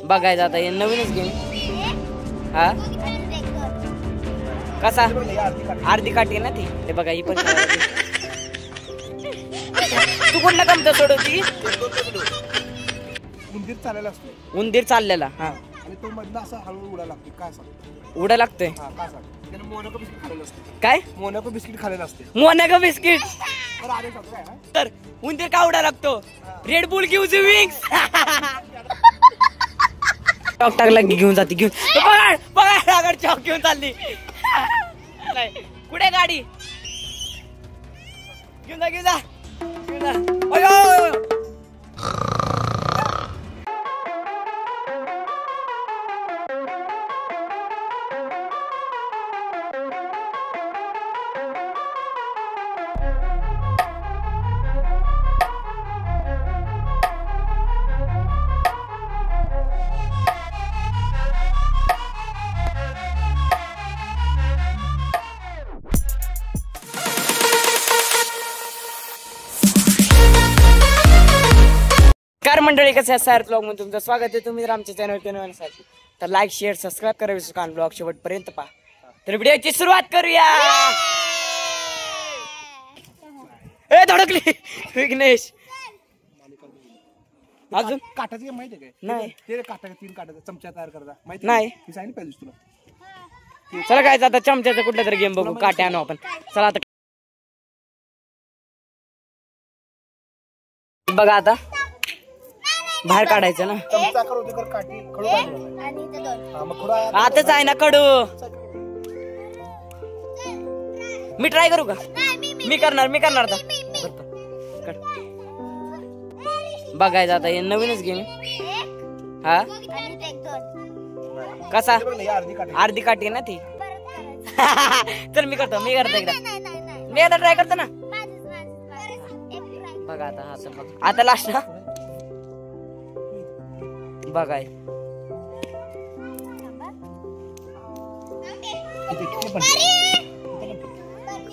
बघायचं आता हे नवीनच गेम. हा कसा अर्धी काठी ना ती. ते बघा ही पण तू कुठला कमत सोडवती. उंदीर चाललेला असतो. उंदीर चाललेला. हा आणि तो मधला असा हळू उडा लागतो. काय सांग उडा लागतोय. हा काय सांग त्याने मोनाको बिस्किट खाल्लेलं असतं. काय मोनाको बिस्किट खाल्लेलं असते. Monaco biscuit. तर आले सांगतो काय तर उंदीर का उडा लागतो. Red boule gives you wings. Chalk टाकला की घेऊन जाते. घेऊन पकड चॉक घेऊन चालली. कुठे गाडी. घेऊन जा घेऊन जा घेऊन जा. मंडळी कसं आहे ब्लॉग मध्ये तुमचं स्वागत आहे. तुम्ही जर आमच्या चॅनलवर नवीन असाल तर लाईक शेअर सबस्क्राईब करा. विश्वकान ब्लॉग शेवटपर्यंत पहा. तर व्हिडिओची सुरुवात करूया. ए धडकली विघ्नेश. अजून काटाची माहिती आहे काय. नाही ते काटा 3 काटाचा चमचा तयार करता माहिती नाही. ती सांगितलं पाहिजे तुला. चला काय आता चमच्याचं कुठलं तरी गेम बघू. काटे आणू आपण. चला आता बघा आता बाहेर काढायचं ना. चमचा करू दे कर काठी खडू हा मग खडू आताच आहे ना कडू. मी ट्राय करू का. मी करणार आता. बघायचं आता हे नवीनच गेम. हा कसा अर्धी काठी ना ती. चल मी करतो एकदा ट्राय करतो ना. बघा आता लास्ट ना. बघाय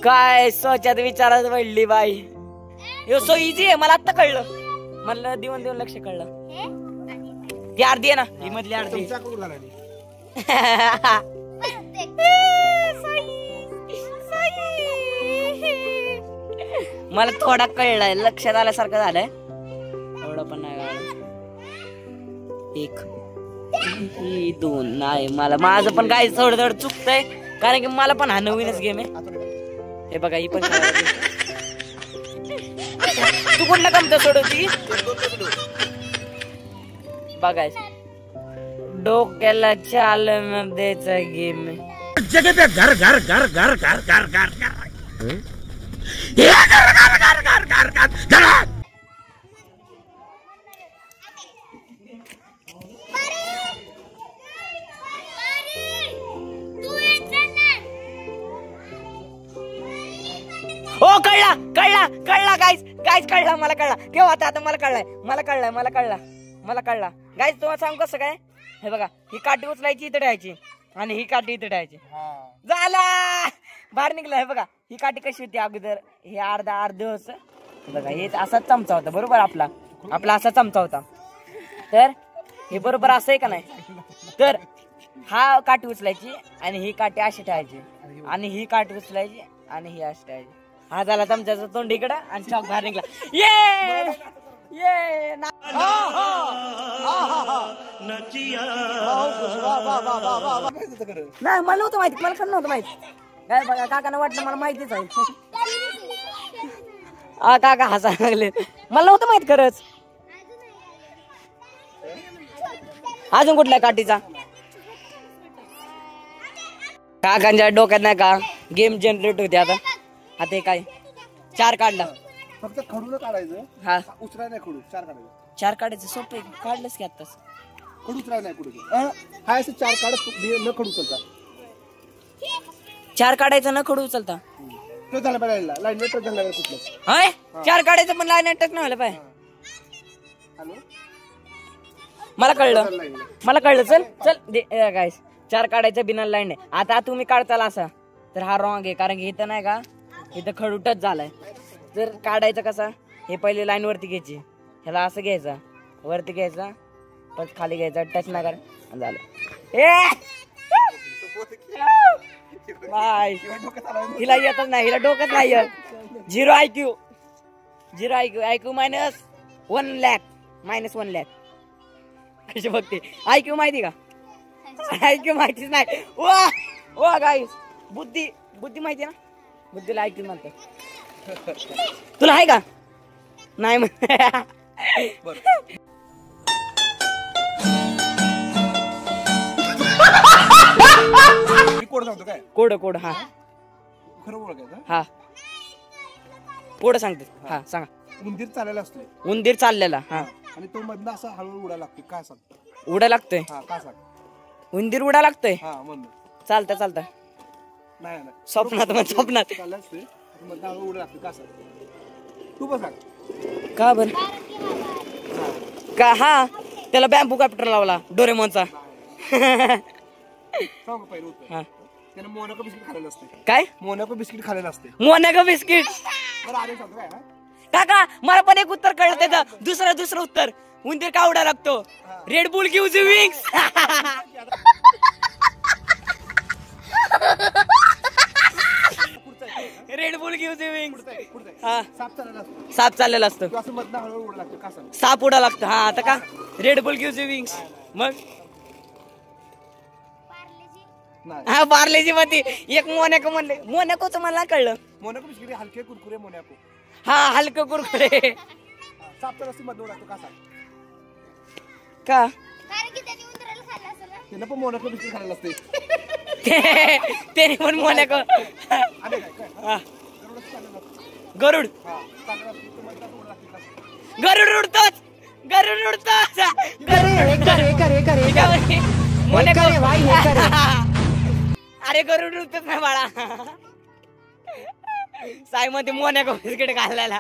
काय स्वच्छात विचारात पडली बाई. यो सो इझी आहे. मला आता कळलं. म्हणलं दिवून लक्ष कळलं. ती अर्धी आहे ना. ही मधली अर्धी. मला थोडा कळलाय. लक्षात आल्यासारखं झालंय. एवढं पण नाही कळलं. 1 2 नाही. मला माझं पण काय थोडं चुकतंय. कारण की मला पण हा नवीनच गेम आहे. हे बघा ही पण तू कुठला कमत सोडवती. बघायचं डोक्याला चालना द्यायचा गेम जगह पे घर घर घर घर घर घर घर घर. हो कळला गाईज कळला. मला कळला केव्हा आता मला कळला गाईज. तुम्हाला सांगू कसं काय. हे बघा ही काठी उचलायची इथे ठेवायची आणि ही काठी इथे ठेवायची. झाला बाहेर निघला. हे बघा ही काठी कशी होती अगोदर. हे अर्ध होत बघा. हे असाच चमचा होता बरोबर. आपला असा चमचा होता. तर हे बरोबर असं आहे का नाही. तर हा काठी उचलायची आणि ही काठी अशी ठेवायची आणि ही काठी उचलायची आणि ही अशी ठेवायची. हा झाला चमच्याचा तोंड इकडं आणि चॉक बाहेर निघला. नाही मला नव्हतं माहिती. मला खरं नव्हतं माहिती. काय बघा काकांना वाटलं मला माहितीच आहे. काका हसायला लागले. मला नव्हतं माहित खरंच. अजून कुठल्या काठीचा काकांच्या डोक्यात नाही का गेम जनरेट होते. आता हे काय 4 काढला. फक्त खडून काढायचं. हा उचलाय नाही खडू. 4 काढायचं. 4 काढायचं सोपं काढलंच की आताच. खडू उचलाय नाही खडू. हा असं 4 काढत न खडू उचलता. 4 काढायचं न खडू उचलता. तो झाला पाहिजे लाईन टच झाला कुठलं. हाय 4 काढायचं पण लाईन टच नाही व्हायला पाहिजे. हॅलो मला कळलं. चल गाईस 4 काढायचं बिना लाईन आहे. आता तुम्ही काढताल असा तर हा रॉंग आहे. कारण की इथं नाही का इथं खडू टच झालाय. जर काढायचं कसा हे पहिले लाईन वरती घ्यायची. ह्याला असं घ्यायचा वरती घ्यायचा पण खाली घ्यायचा, टच नाही कर, झालं. ए बाय, हिला येतच नाही, हिला डोकंच नाही येत. 0 IQ, 0 IQ, IQ -1 lakh, -1 lakh. कशी बघते? IQ माहिती का? IQ माहितीच नाही. वा गाईस, बुद्धी माहिती ना? बुद्धीला IQ म्हणतात. तुला आहे का? नाही कोड सांगतो काय? कोड हा खरं बोलायचं. हा कोड सांगते. हा सांगा. उंदीर चालायला असतोय. उंदीर चाललेला. हा आणि तो मधनं असा हळूहळू उडायला लागतो. काय सांग? उडा लागतोय. हा का सांग? उंदीर उडा लागतोय. हा म्हणून चालतं नाही स्वप्नात चालला असतोय. मधनं हळूहळू उडायला लागतो. का सांग? तू पण सांग. का बर का? हा त्याला बॅम्बू कॅप्टर लावला डोरेमॉनचा. सांग पहिलं उत्तर. हा त्यानं मोनाको बिस्किट खाल्लेलं असते. काय? मोनाको बिस्किट खाल्लेलं असते. Monaco biscuit. बरं आले सांगतो काय? काका मला पण एक उत्तर कळलं त्याचं. दुसरं उत्तर. उंदीर का उडा लागतो? Red boule gives you wings. Red boule gives you wings. हा साप चाललेला असतो. असं मधनं हळूहळू उडायला लागतो. का सांग? साप उडा लागतो. हा आता का? Red boule gives you wings. मग हा पार्लेजी मध्ये एक मोनॅको म्हणले. मोनॅकोच मला कळलं. मोनाको बिस्किट हलके कुरकुरे मोनाको. हा हलकं कुरकुरे. साप तर असं मधनं उडातो. का सांग? का? त्यानं पण मोनाको बिस्किट खाल्लेलं असते. त्याने पण मोनॅको. आले काय? हा गरुडच खाल्लेलं असतं. गरुड. हा चाललेलं असतं. तो मधनं असं उडायला लागतो. का सांग? गरुड उडतोच. अरे गरुड उडतोच ना बाळा. साई मध्ये मोनॅको बिस्किट खाल्ल्याला.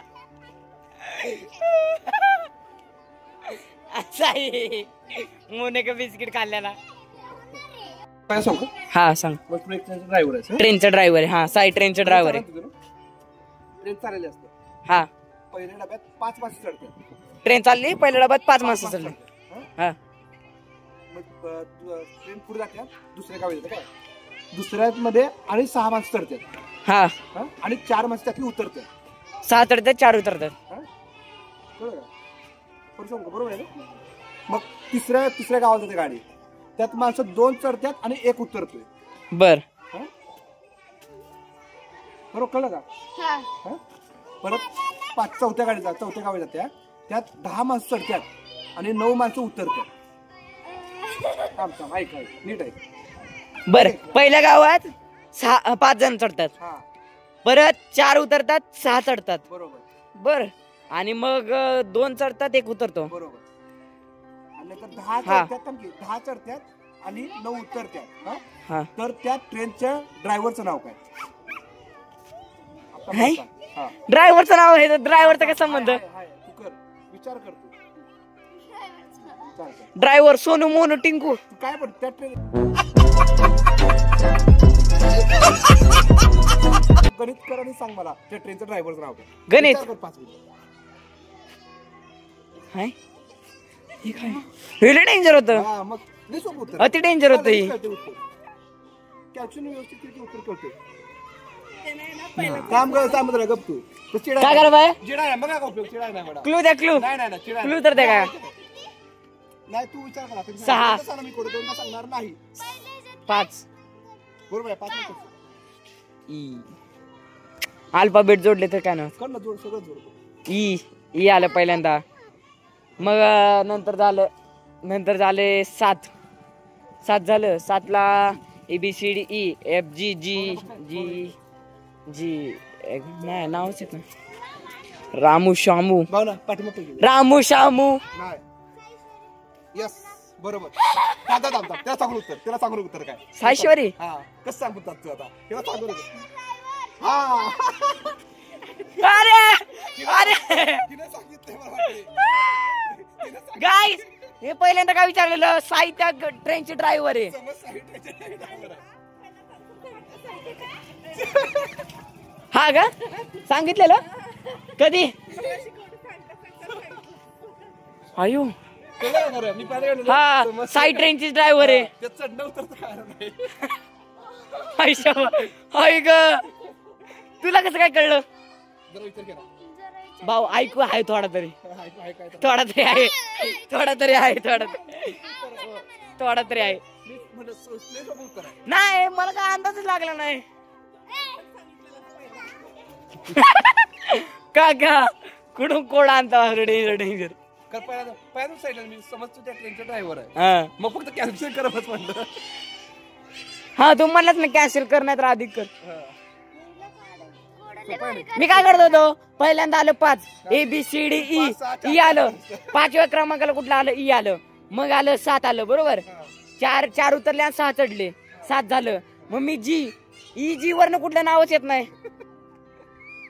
साई मोनॅको बिस्किट खाल्ल्याला. काय सांगू? हा सांग. ड्रायव्हर आहे. ट्रेनचा ड्रायव्हर आहे. हा साई ट्रेनचा ड्रायव्हर आहे. ट्रेन चाललेली असते. हा पहिल्या डब्यात 5 माणसं चढतात. ट्रेन चालली. पहिल्या डब्यात 5 माणसं चालली. हा मग ट्रेन पुढे जाते. दुसऱ्या गावी जाते. काय दुसऱ्या मध्ये आणि 6 माणसं चढतात. हा आणि 4 माणसं त्यातली उतरतात. 6 चढतात 4 उतरतात. बरोबर आहे ना? मग तिसऱ्या गावात जाते गाडी. त्यात माणसं 2 चढतात आणि 1 उतरतोय. बर बरोबर कळलं का? परत चौथ्या गावी जात्या. त्यात 10 माणसं चढतात आणि 9 माणसं उतरतात. ऐक नीट आहे. बर पहिल्या गावात 5 जण चढतात. परत 4 उतरतात 6 चढतात. बरोबर. बर आणि मग 2 चढतात 1 उतरतो. बरोबर. आणि 10 चढतात आणि 9 उतरतात. तर त्या ट्रेनच्या ड्रायव्हरचं नाव काय? ड्रायव्हरचं नाव आहे. ड्रायव्हरचा काय संबंध? तू कर विचार कर. तू ड्रायव्हर सोनू मोनू टिंकू. काय पण त्या ट्रेन गणित कर आणि सांग मला त्या ट्रेनचं ड्रायव्हरचं नाव काय? गणित 5 मिनिट. हाय हे काय? हे डेंजर होतं. हा मग नाही सोपं उत्तर. अति डेंजर होतं हे. कॅप्शन व्यवस्थित किती उत्तर कळते. काम कर काम कर गप तू. काय करा बाय? चिडा आहे बघा का उपयोग. चिडा नाही मला. क्लू द्या क्लू. नाही चिडा क्लू तर द्या काय? नाही तू विचार करा. 6 मी कोड 2 सांगणार नाही. 5 बरोबर आहे. 5 मिनिट. अल्फाबेट जोडले तर काय ना? कर ना जोड. सगळं जोड. ई आलं पहिल्यांदा. मग नंतर झाले 7 झालं. 7 ला ABCD EFG G नाही नावच येत ना. रामू शामू. रामू शामू. यस बरोबर. त्याला चांगलं उत्तर काय? साईश्वरी. हा कसं सांगतात तू आता? त्याला चांगलं गाईस हे पहिल्यांदा काय विचारलेलं? साई त्या ट्रेनचे ड्रायव्हर आहे. हा का सांगितलेलं कधी? आयु मी पहिल्यांदा हा साई ट्रेनची ड्रायव्हर आहे. ते चढणं उतरतं काय नाही. हाय ग तुला कसं काय कळलं जरा विचार केला. भाऊ ऐकू आहे थोडा तरी काय थोडा तरी आहे थोडा तरी आहे थोडा तरी आहे. मी म्हणलं सोचले उत्तर आहे. नाही मला काय अंदाजच लागला नाही. का कुठून कोण आणता डेंजर कारण पहिल्यांदा साईडला मी समजतो त्या ट्रेनचा ड्रायव्हर आहे. हा मग फक्त कॅन्सल करत म्हणलं. हा तू म्हणलाच ना कॅन्सल कर नाही तर अधिक कर. मी काय करत होतो पहिल्यांदा आलं 5 ABCD E आलं 5व्या क्रमांकाला कुठलं आलं E आलं मग आलं 7 आलं बरोबर 4 उतरले आणि 6 चढले 7 झालं मग मी G वरनं कुठलं नावच येत नाही.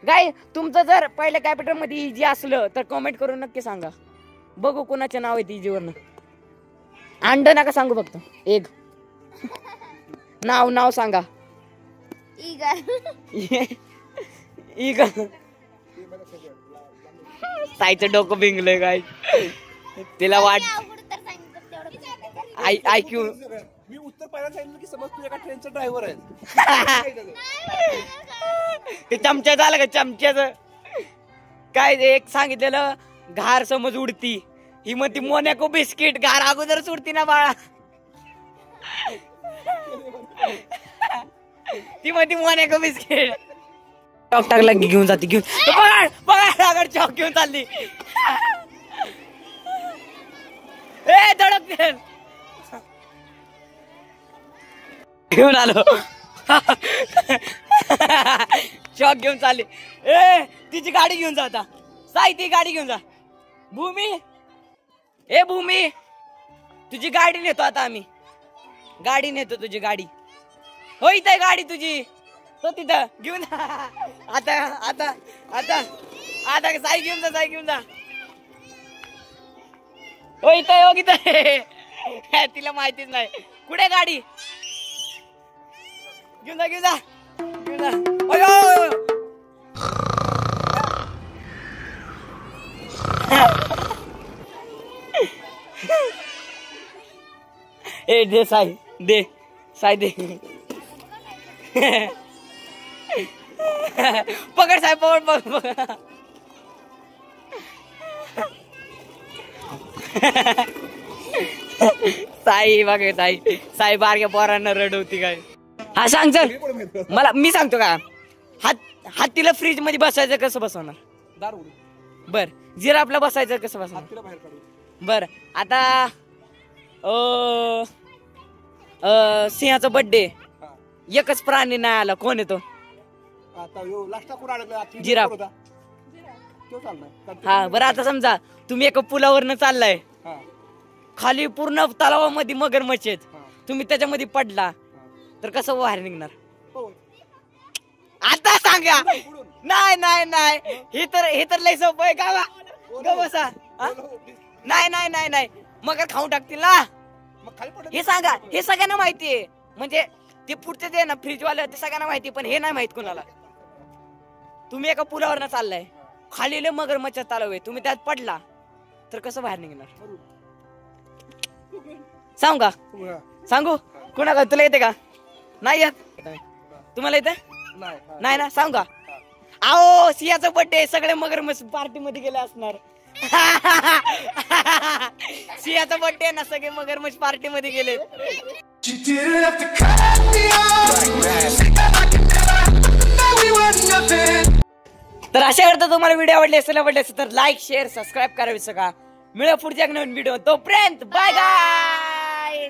काय तुमचं जर पहिल्या कॅपिटल मध्ये EG असलं तर कमेंट करून नक्की सांगा बघू कुणाचे नाव आहे EG वरनं. अंड नका सांगू फक्त एक नाव सांगा. इग साईचं डोकं बिंगलंय काय तिला वाट ऐकू मी उत्तर पहिल्यांदा सांगितलं की समज तू एका ट्रेनचा ड्रायव्हर आहे. ते चमच्याचं आलं का चमच्याचं काय एक सांगितलेलं घार समज उडती ही म्हणती मोनॅको बिस्किट घार अगोदरच उडती ना बाळा. ती म्हणती मोनॅको बिस्किट चॉक टाकला घेऊन जाते घेऊन बघा चॉक घेऊन चालली ए धडक घेऊन आलो चॉक घेऊन चालली. ए तिची गाडी घेऊन जा आता साई ती गाडी घेऊन जा. भूमी तुझी गाडी नेतो आता आम्ही गाडी नेतो तुझी गाडी हो इथे गाडी तुझी तो तिथं घेऊन आता साई घेऊन जा हो इथं तिला माहितीच नाही कुठे गाडी घेऊन जा ए दे साई दे पकड साहेब पकड साई बघ साई बारक्या पोरांना रडवती काय. हा सांग चल मला मी सांगतो का हत्तीला फ्रीज मध्ये बसायचं कसं बसवणार दार बर जिराफला बसायचं कसं बसवणार हत्तीला बाहेर काढू. बर आता सिंहाचा बर्थडे एकच प्राणी नाही आला कोण येतो जिराफ. हा बरं आता समजा तुम्ही एका पुलावरनं चाललाय खाली पूर्ण तलावामध्ये मगरमच्छ आहेत तुम्ही त्याच्यामध्ये पडला तर कसं बाहेर निघणार आता सांगा. नाही हे तर लय सोपं आहे का बसा. नाही मगर खाऊन टाकतील ना हे सांगा. हे सगळ्यांना माहितीये म्हणजे ते पुढचे जे ना फ्रीज वाले ते सगळ्यांना माहिती पण हे नाही माहित कोणाला. तुम्ही एका पुलावर चाललाय खाली मगरमच्छ तलाव आहे तुम्ही त्यात पडला तर कसं बाहेर निघणार सांगू कोणा तुला येते का नाही येत तुम्हाला येते नाही ना सांगा. आओ सिंहाचा बर्थडे सगळे मगरमच्छ पार्टी मध्ये गेले असणार. सिंहाचा बर्थडे ना सगळे मगरमच्छ पार्टी मध्ये गेले. तर अशा करता तुम्हाला व्हिडिओ आवडले असेल तर लाईक शेअर सबस्क्राईब करा विसरू नका. मिळू पुढच्या नवीन व्हिडिओ तोपर्यंत बाय बाय.